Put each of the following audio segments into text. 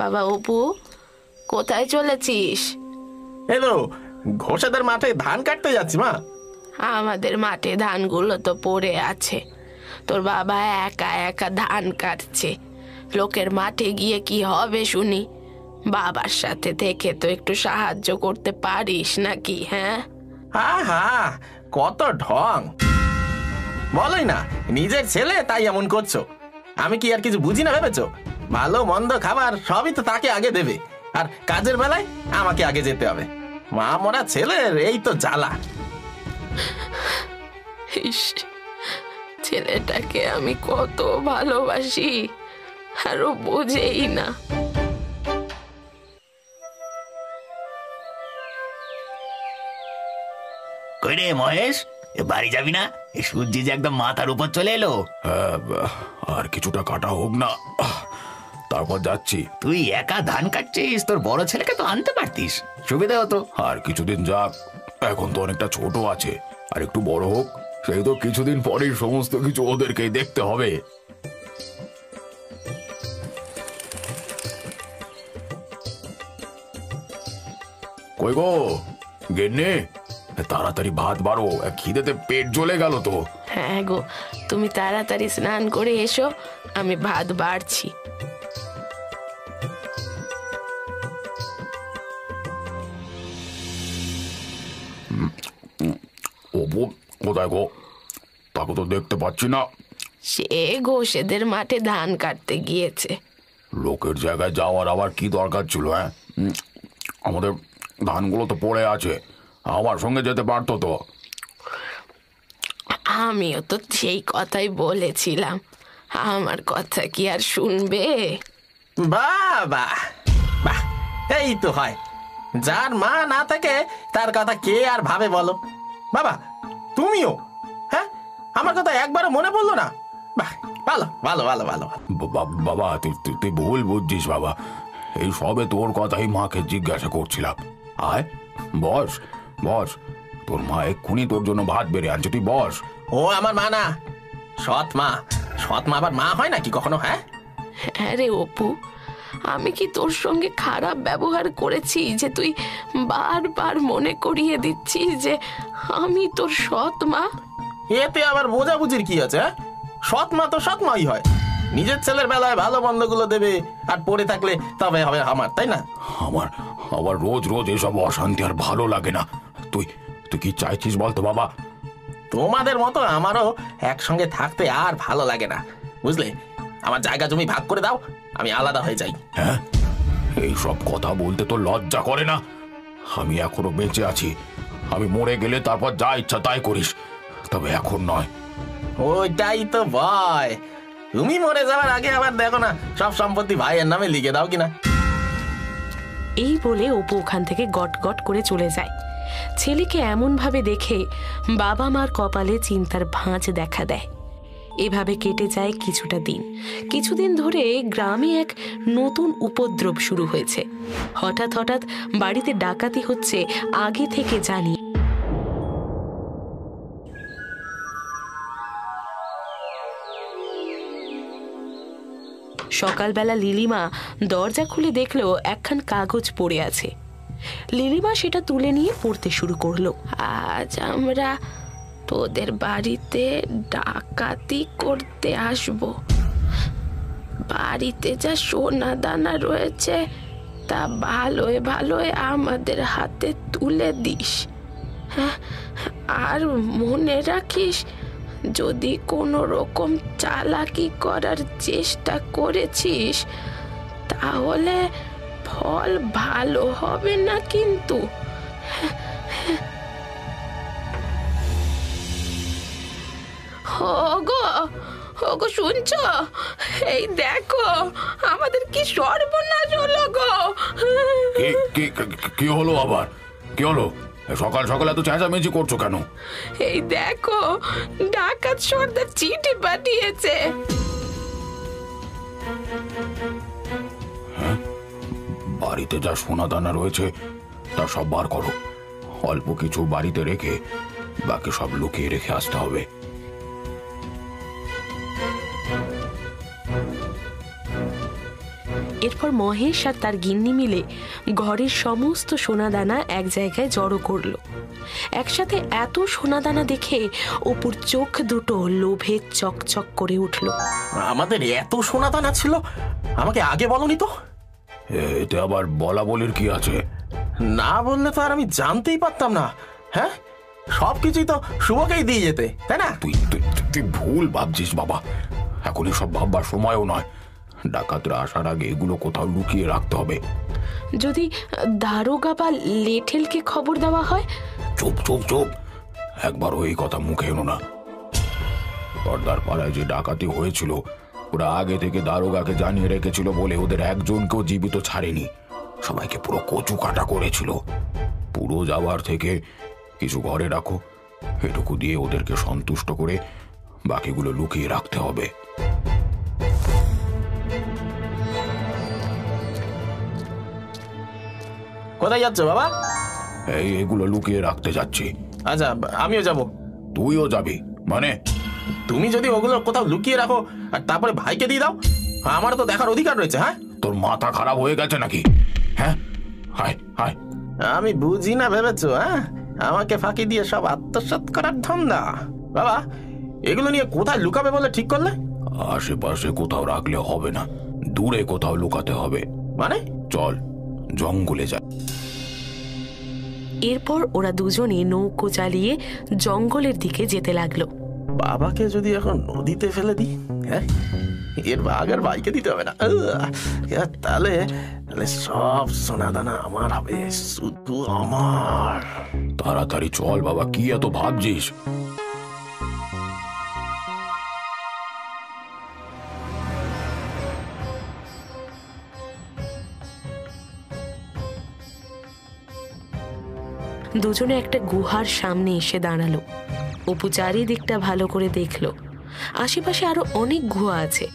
বাবা অপু, কোথায় চলেছিস? এলো ঘোষাদের মাঠে ধান কাটতে যাচ্ছি মা। আমাদের মাঠে ধানগুলো তো পড়ে আছে, তোর বাবা একা একা ধান কাটছে। লোকের মাঠে গিয়ে কি হবে শুনি? বাবার সাথে থেকে তো একটু সাহায্য করতে পারিস নাকি? হ্যাঁ, আহা কত ঢং! বলোই না নিজের ছেলে তাই এমন করছো। আমি কি আর কিছু বুঝি না ভেবেছো? ভালো মন্দ খাবার সবই তো তাকে আগে দেবে, আর কাজের বেলায় আমাকে আগে যেতে হবে। মা মরা ছেলের এই তো জ্বালা। ইস, ছেলেটাকে আমি কত ভালোবাসি, আরো বোঝেই না। কই রে মহেশ, বাড়ি যাবি না? সূর্য যে একদম মাথার উপর চলে এলো। হ্যাঁ, আর কিছুটা কাটা হোক না, তারপর যাচ্ছি। তুই একা ধান কাটছিস, তোর বড় ছেলেকে তো আনতে পারতিস, সুবিধা হতো। আর কিছুদিন যাক, এখন তো অনেকটা ছোট আছে, আর একটু বড় হোক, সেই তো কিছুদিন পরেই সমস্ত কিছু ওদেরকেই দেখতে হবে। কই গো গিন্নি, তাড়াতাড়ি ভাত বাড়ো, খিদেতে পেট জ্বলে গেল তো। হ্যাঁ গো, তুমি তাড়াতাড়ি স্নান করে এসো, আমি ভাত বাড়ছি। অপু কোথায় গো? তাকে তো দেখতে পাচ্ছি না। সে ঘোষেদের মাঠে ধান কাটতে গিয়েছে। লোকের জায়গায় যাওয়ার আবার কি দরকার ছিল? হ্যাঁ, আমাদের ধানগুলো তো পড়ে আছে, আমার সঙ্গে যেতে পারতো তো। আমিও তো সেই কথাই বলেছিলাম, আমার কথা কি আর শুনবে? বাহ বাহ বাহ, এই তো হয়। যার মা না থাকে তার কথা কে আর ভাবে বলো? বাবা তুমিও, হ্যাঁ, আমার কথা একবারও মনে পড়লো না? বাহ, ভালো ভালো ভালো ভালো। বাবা তুই ভুল বুঝছিস বাবা, এই সবে তোর কথাই মাকে জিজ্ঞাসা করছিলাম। আয় বস বস, তোর মা এক্ষুনি তোর জন্য ভাত বেড়ে আনছে, তুই বস। ও আমার মা না, সৎ মা। সৎ মা আবার মা হয় নাকি কখনো? হ্যাঁ হ্যাঁ রে অপু, আমি কি তোর সঙ্গে খারাপ ব্যবহার করেছি যে তুই বারবার মনে করিয়ে দিচ্ছিস যে আমি তোর সৎ মা? এতে আবার বোঝাবুঝির কি আছে? সৎ মা তো সৎ মাই হয়, নিজের ছেলের বেলায় ভালো মন্দগুলো দেবে, আর পড়ে থাকলে তবে হবে আমার, তাই না? আমার আবার রোজ রোজ এসব অশান্তি আর ভালো লাগে না। তুই তুই কি চাইছিস বলতো বাবা? তোমাদের মতো আমারও একসঙ্গে থাকতে আর ভালো লাগে না, বুঝলে? আমার জায়গা জমি ভাগ করে দাও, আমি আলাদা হয়ে যাই। হ্যাঁ, এইসব কথা বলতে তো লজ্জা করে না? আমি এখনো বেঁচে আছি, আমি মরে গেলে তারপর যা ইচ্ছা তাই করিস, তবে এখন নয়। ওইটাই তো ভয়, তুমি মরে যাওয়ার আগে আবার দেখো না সব সম্পত্তি ভাইয়ের নামে লিখে দাও কিনা। এই বলে অপু ওখান থেকে গট গট করে চলে যায়। ছেলেকে এমন ভাবে দেখে বাবা মার কপালে চিন্তার ভাঁজ দেখা দেয়। এভাবে কেটে যায় কিছুটা দিন। কিছুদিন ধরে গ্রামে এক নতুন উপদ্রব শুরু হয়েছে। হঠাৎ হঠাৎ বাড়িতে ডাকাতি হচ্ছে আগে থেকে জানি। সকালবেলা লিলিমা দরজা খুলে দেখলো একখান কাগজ পড়ে আছে। লিলিমা সেটা তুলে নিয়ে পড়তে শুরু করলো। আজ আমরা তোদের বাড়িতে ডাকাতি করতে আসব। বাড়িতে যা সোনা দানা রয়েছে তা ভালোই ভালোই আমাদের হাতে তুলে দিস। হ্যাঁ, আর মনে রাখিস, যদি কোনো রকম চালাকি করার চেষ্টা করেছিস তাহলে ফল ভালো হবে না কিন্তু। ওগো ওগো, শুনছো? এই দেখো আমাদের কি সর্বনাশ হলো গো। কি হলো আবার? কি হলো? সকাল সকাল এত চেঁচামেচি করছো কেন? এই দেখো, ডাকাত সর্দার চিঠি পাঠিয়েছে। হ্যাঁ, বাড়িতে যা সোনা দানা রয়েছে তা সব বার করো। অল্প কিছু বাড়িতে রেখে বাকি সব লুকিয়ে রেখে আসতে হবে। এরপর মহেশ আর তার গিন্নি মিলে ঘরের সমস্ত সোনাদানা এক জায়গায় জড়ো করলো। একসাথে এত সোনাদানা দেখে অপুর চোখ দুটো লোভে চকচক করে উঠল। আমাদের এত সোনা দানা ছিল, আমাকে আগে বলনি তো। এতে আবার বলা বলির কি আছে? না বললে তো আর আমি জানতেই পারতাম না। হ্যাঁ, সবকিছুই তো শুভকেই দিয়ে যেতে, তাই না? তুই তুই তুই ভুল ভাবছিস বাবা। এখন এসব ভাববার সময়ও নয়। ডাকাতরা আসার আগে এগুলো কোথাও লুকিয়ে রাখতে হবে। যদি দারোগা বা লেঠেলকে খবর দেওয়া হয়? চুপ চুপ চুপ, একবারও এই কথা মুখে এনো না। পর্দার পাড়ায় যে ডাকাতি হয়েছিল, ওরা আগে থেকে দারোগাকে জানিয়ে রেখেছিল বলে ওদের একজনকেও জীবিত ছাড়েনি। সবাইকে পুরো কচু কাটা করেছিল। পুরো যাওয়ার থেকে কিছু ঘরে রাখো, এটুকু দিয়ে ওদেরকে সন্তুষ্ট করে বাকিগুলো লুকিয়ে রাখতে হবে। কোথায় যাচ্ছ বাবা? এগুলো লুকিয়ে রাখতে যাচ্ছি। আচ্ছা, আমিও যাব। তুইও যাবি মানে? তুমি যদি ওগুলো কোথাও লুকিয়ে রাখো আর তারপরে ভাইকে দিয়ে দাও, আমারও তো দেখার অধিকার রয়েছে। হ্যাঁ, তোর মাথা খারাপ হয়ে গেছে নাকি? হ্যাঁ, হায় হায়। আমি বুঝি না ভেবেছো? হ্যাঁ, আমাকে ফাঁকি দিয়ে সব আত্মসাৎ করার ধান্দা। বাবা, এগুলো নিয়ে কোথায় লুকাবে বলে ঠিক করলে? আশেপাশে কোথাও রাখলে হবে না, দূরে কোথাও লুকাতে হবে। মানে? চল জঙ্গলে যা। এরপর ওরা দুজনে নৌকো চালিয়ে জঙ্গলের দিকে যেতে লাগলো। বাবাকে যদি এখন নদীতে ফেলে দিই, হ্যাঁ, এর ভাগ আর ভাইকে দিতে হবে না। তাহলে তাহলে সব সোনাদানা আমার হবে, শুধু আমার। তাড়াতাড়ি চল বাবা, কি এত ভাবছিস? দুজনে একটা গুহার সামনে এসে দাঁড়ালো। অপু চারিদিকটা ভালো করে দেখলো। আশেপাশে আরো অনেক গুহা আছে,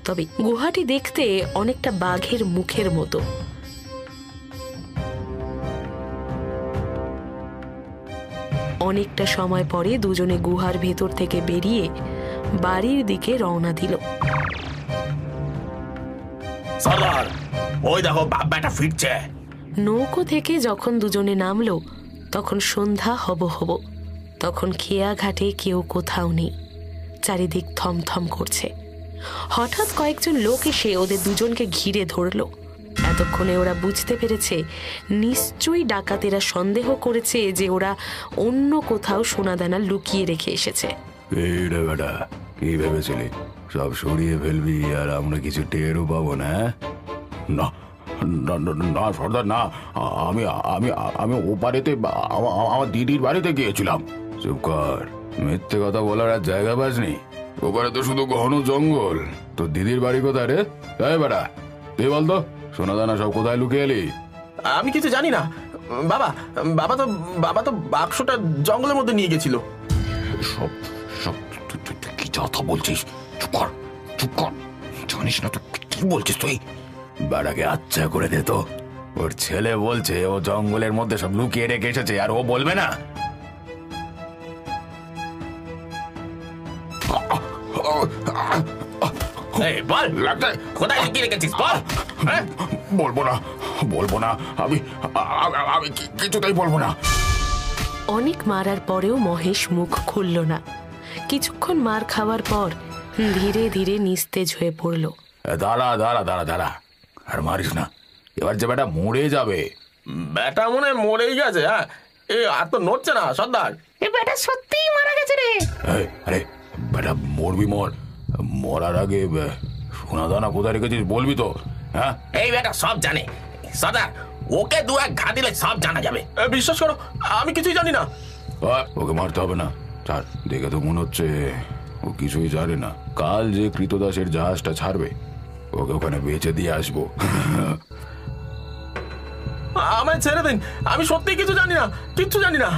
তবে গুহাটি দেখতে অনেকটা বাঘের মুখের মতো। অনেকটা সময় পরে দুজনে গুহার ভেতর থেকে বেরিয়ে বাড়ির দিকে রওনা দিল। সর্দার, ওই দেখো বাপ বেটা ফিরছে। নৌকো থেকে যখন দুজনে নামলো তখন সন্ধ্যা হব হব। তখন খেয়া ঘাটে কেউ কোথাও নেই, চারিদিক থমথম করছে। হঠাৎ কয়েকজন লোক এসে ওদের দুজনকে ঘিরে ধরলো। এতক্ষণে ওরা বুঝতে পেরেছে নিশ্চয়ই ডাকাতেরা সন্দেহ করেছে যে ওরা অন্য কোথাও সোনাদানা লুকিয়ে রেখে এসেছে। এই রে বেটা, কি ভেবেছিলি সব সরিয়ে ফেলবি আর আমরা কিছু টেরও পাবো না? না না না সর্দার, না। আমি আমি আমি ওপারেতে আমার দিদির বাড়িতে গিয়েছিলাম। চুপ কর, মিথ্যে কথা বলার আর জায়গা পাসনি। ওপারে তো শুধু ঘন জঙ্গল। তোর দিদির বাড়ি কোথায় রে? এই বেটা, তুই বলতো সোনাদানা সব কোথায় লুকিয়ে এলি? আমি কিছু জানি না বাবা। বাবা তো বাক্সটা জঙ্গলের মধ্যে নিয়ে গেছিল। সব সব তুই কি কথা বলছিস? চুপ কর, চুপ কর। জানিস না তুই কি বলছিস? তুই বাড়াকে আচ্ছা করে দে তো। ওর ছেলে বলছে ও জঙ্গলের মধ্যে সব লুকিয়ে রেখে এসেছে, আর ও বলবে না? বল, কোথায় লুকিয়ে রেখেছিস বল। বলবো না, বলবো না। আমি আমি কিছুতেই বলবো না। অনেক মারার পরেও মহেশ মুখ খুলল না। কিছুক্ষণ মার খাওয়ার পর ধীরে ধীরে নিস্তেজ হয়ে পড়ল। দাঁড়া দাঁড়া দাঁড়া দাঁড়া, আর মারিস না। এবার যে বেটা মরে যাবে। বেটা মনে মরেই গেছে? হ্যাঁ, এ আর তো নড়ছে না সর্দার। এ বেটা সত্যিই মারা গেছে রে। আরে বেটা, মরবি মর, মরার আগে সোনাদানা কোথায় রেখেছিস বলবি তো? হ্যাঁ, এই বেটা সব জানে সর্দার। ওকে দু এক ঘা দিলে সব জানা যাবে। বিশ্বাস করো, আমি কিছুই জানি না। ওকে মারতে হবে না। ছাড়, দেখে তো মনে হচ্ছে ও কিছুই জানে না। কাল যে কৃতদাসের জাহাজটা ছাড়বে, ওকে ওখানে বেচে দিয়ে আসবো। আমায় ছেড়ে দিন, আমি সত্যি কিছু জানি না, কিচ্ছু জানি না।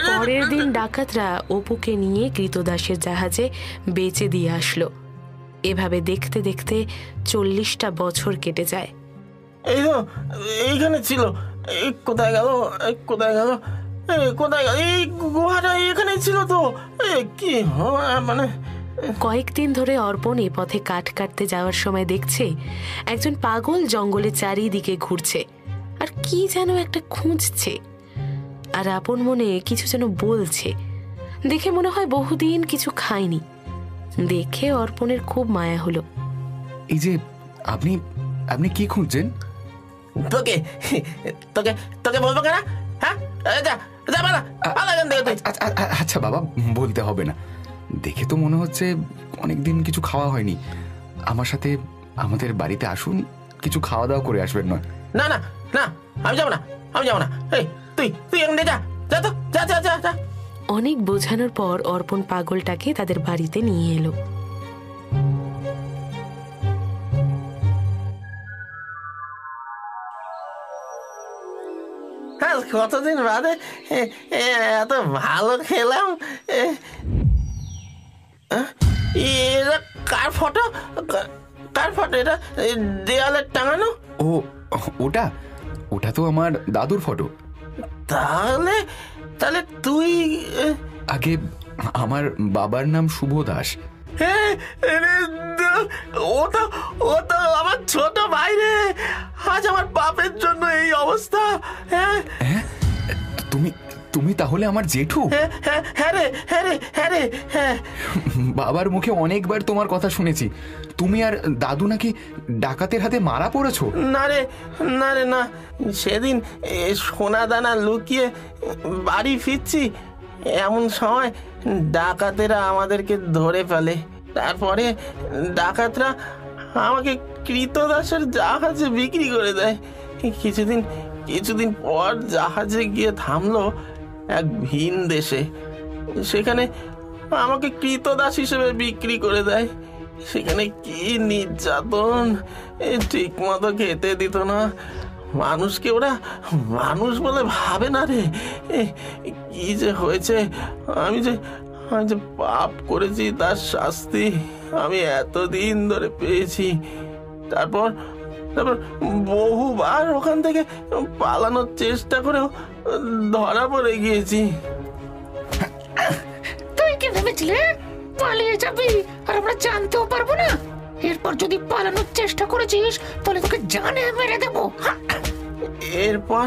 পরের দিন ডাকাতরা অপুকে নিয়ে কৃতদাসের জাহাজে বেচে দিয়ে আসলো। এভাবে দেখতে দেখতে 40টা বছর কেটে যায়। এই তো এইখানে ছিল। এই কোথায় গেল, কোথায় গেল, কোথায় গেল? এই গুহাটা এখানে ছিল তো। কি মানে কয়েকদিন ধরে অর্পণ এ পথে কাঠ কাটতে যাওয়ার সময় দেখছে একজন পাগল জঙ্গলে চারিদিকে ঘুরছে আর কি যেন একটা খুঁজছে, আর আপন মনে কিছু যেন বলছে। দেখে মনে হয় বহুদিন কিছু খায়নি। দেখে অর্পণের খুব মায়া হলো। এই যে আপনি আপনি কি খুঁজছেন? তোকে তোকে তোকে বলবো কেন? হ্যাঁ, যা যা বাবা, পালা এখান থেকে তুই। আচ্ছা বাবা, বলতে হবে না। দেখে তো মনে হচ্ছে অনেকদিন কিছু খাওয়া হয়নি। আমার সাথে আমাদের বাড়িতে আসুন, কিছু খাওয়া দাওয়া করে আসবেন। নয় না না না, আমি যাবো না, আমি যাবো না। এই তুই তুই এখান থেকে যা, যা তো, যা যা যা যা। অনেক বোঝানোর পর অর্পণ পাগলটাকে তাদের বাড়িতে নিয়ে এলো। কতদিন বাদে এত ভালো খেলাম। এটা কার ফটো? কার ফটো এটা? দেয়ালে টাঙানো? ও, ওটা ওটা তো আমার দাদুর ফটো। তাহলে তাহলে তুই? আগে আমার বাবার নাম শুভ দাস। ও তো আমার ছোট ভাই রে। আজ আমার বাপের জন্য এই অবস্থা। হ্যাঁ, তুমি তুমি তাহলে আমার জেঠু? হ্যাঁ রে, হ্যাঁ রে, হ্যাঁ রে, হ্যাঁ। বাবার মুখে অনেকবার তোমার কথা শুনেছি। তুমি আর দাদু নাকি ডাকাতের হাতে মারা পড়েছো। না রে, না রে, না। সেদিন সোনা দানা লুকিয়ে বাড়ি ফিরছি, এমন সময় ডাকাতেরা আমাদেরকে ধরে ফেলে। তারপরে ডাকাতরা আমাকে কৃতদাসের জাহাজে বিক্রি করে দেয়। কিছুদিন পর জাহাজে গিয়ে থামলো এক ভিন দেশে। সেখানে আমাকে কৃতদাস হিসেবে বিক্রি করে দেয়। সেখানে কি নির্যাতন! ঠিক মতো খেতে দিত না। মানুষকে ওরা মানুষ বলে ভাবে না রে। কি যে হয়েছে! আমি যে পাপ করেছি তার শাস্তি আমি এতদিন ধরে পেয়েছি। তারপর বহুবার ওখান থেকে পালানোর চেষ্টা করেও ধরা পড়ে গিয়েছি। তুই কি ভেবেছিলে পালিয়ে যাবি আর আমরা জানতেও পারবো না? এরপর যদি পালানোর চেষ্টা করেছিস তাহলে তোকে জানে মেরে দেবো। এরপর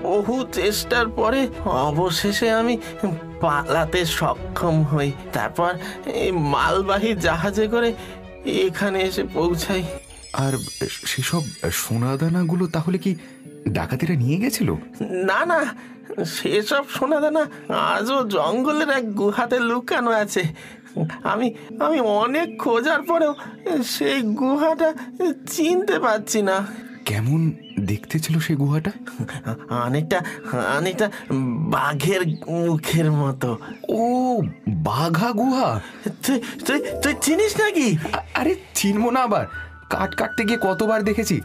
বহু চেষ্টার পরে অবশেষে আমি পালাতে সক্ষম হই। তারপর এই মালবাহী জাহাজে করে এখানে এসে পৌঁছাই। আর সেসব সোনাদানাগুলো তাহলে কি ডাকাতেরা নিয়ে গেছিল? না না, সেসব সোনাদানা আজও জঙ্গলের এক গুহাতে লুকানো আছে। আমি অনেক খোঁজার পরেও সেই গুহাটা চিনতে পারছি না। কেমন দেখতে ছিল সেই গুহাটা? অনেকটা বাঘের মুখের মতো। ও, বাঘা গুহা। তুই চিনিস নাকি? আরে চিনবো না আবার? কাঠ কাটতে গিয়ে কতবার দেখেছি।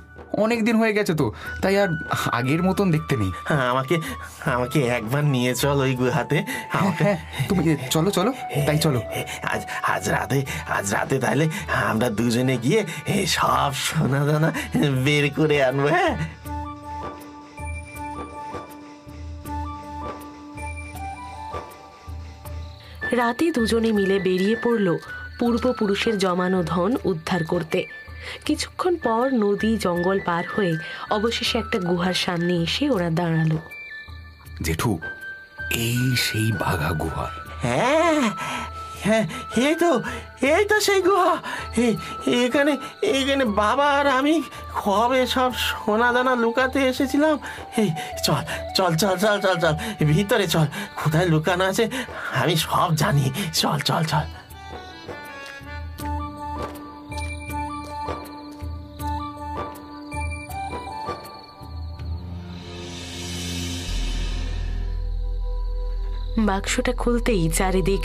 অনেক দিন হয়ে গেছে তো, তাই আর আগের মতন দেখতে নেই। আমাকে একবার নিয়ে চল ওই গুহাতে। হ্যাঁ, তুমি চলো চলো, তাই চলো। আজ রাতে তাহলে আমরা দুজনে গিয়ে সব সোনা দানা বের করে আনবো। হ্যাঁ, রাতে দুজনে মিলে বেরিয়ে পড়ল পূর্বপুরুষের জমানো ধন উদ্ধার করতে। কিছুক্ষণ পর নদী জঙ্গল পার হয়ে অবশেষে একটা গুহার সামনে এসে ওরা দাঁড়ালো। জেঠু, এই সেই বাঘা গুহা। হ্যাঁ হ্যাঁ, এই তো সেই গুহা। এখানে বাবা আর আমি কবে সব সোনা দানা লুকাতে এসেছিলাম। এই চল চল চল চল চল চল ভিতরে চল। কোথায় লুকানো আছে আমি সব জানি। চল চল চল। বাক্সটা খুলতেই চারিদিক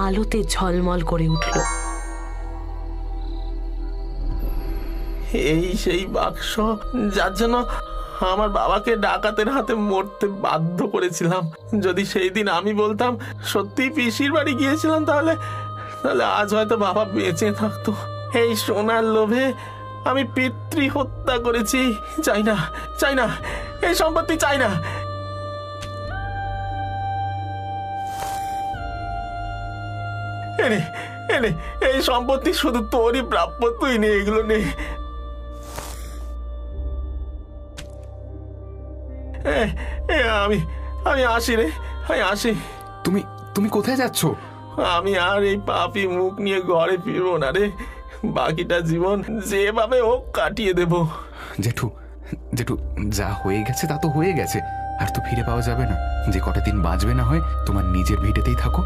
আলোতে ঝলমল করে উঠল। এই সেই বাক্স যার জন্য আমার বাবাকে ডাকাতের হাতে মরতে বাধ্য করেছিলাম। যদি সেই দিন আমি বলতাম সত্যি পিসির বাড়ি গিয়েছিলাম, তাহলে আজ হয়তো বাবা বেঁচে থাকতো। এই সোনার লোভে আমি পিতৃ হত্যা করেছি। চাই না এই সম্পত্তি চাই না। এনে এনে এই সম্পত্তি শুধু তোরই প্রাপ্য, তুই নে এগুলো নে। আমি আমি আসি রে, আমি আসি। তুমি তুমি কোথায় যাচ্ছ? আমি আর এই পাপী মুখ নিয়ে ঘরে ফিরবো না রে, বাকিটা জীবন যেভাবে হোক কাটিয়ে দেব। জেঠু, জেঠু, যা হয়ে গেছে তা তো হয়ে গেছে, আর তো ফিরে পাওয়া যাবে না। যে কটা দিন বাঁচবে না হয় তোমার নিজের ভিটেতেই থাকো।